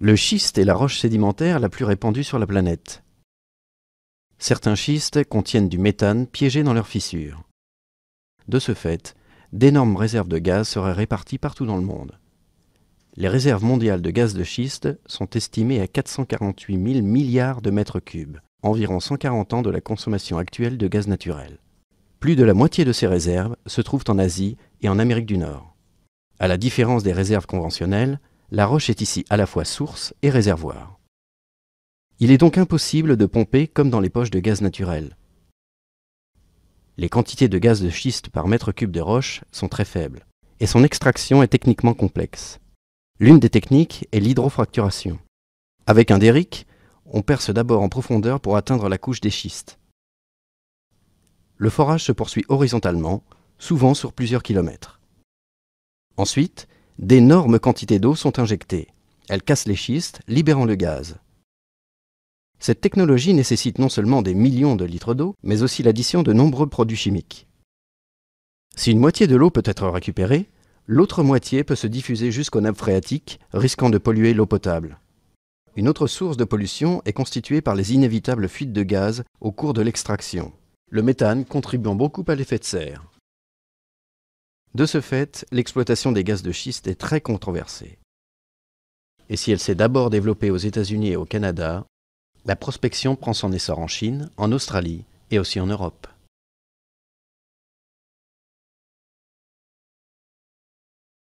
Le schiste est la roche sédimentaire la plus répandue sur la planète. Certains schistes contiennent du méthane piégé dans leurs fissures. De ce fait, d'énormes réserves de gaz seraient réparties partout dans le monde. Les réserves mondiales de gaz de schiste sont estimées à 448 000 milliards de mètres cubes, environ 140 ans de la consommation actuelle de gaz naturel. Plus de la moitié de ces réserves se trouvent en Asie et en Amérique du Nord. À la différence des réserves conventionnelles, la roche est ici à la fois source et réservoir. Il est donc impossible de pomper comme dans les poches de gaz naturel. Les quantités de gaz de schiste par mètre cube de roche sont très faibles, et son extraction est techniquement complexe. L'une des techniques est l'hydrofracturation. Avec un derrick, on perce d'abord en profondeur pour atteindre la couche des schistes. Le forage se poursuit horizontalement, souvent sur plusieurs kilomètres. Ensuite, d'énormes quantités d'eau sont injectées. Elles cassent les schistes, libérant le gaz. Cette technologie nécessite non seulement des millions de litres d'eau, mais aussi l'addition de nombreux produits chimiques. Si une moitié de l'eau peut être récupérée, l'autre moitié peut se diffuser jusqu'aux nappes phréatiques, risquant de polluer l'eau potable. Une autre source de pollution est constituée par les inévitables fuites de gaz au cours de l'extraction, le méthane contribuant beaucoup à l'effet de serre. De ce fait, l'exploitation des gaz de schiste est très controversée. Et si elle s'est d'abord développée aux États-Unis et au Canada, la prospection prend son essor en Chine, en Australie et aussi en Europe.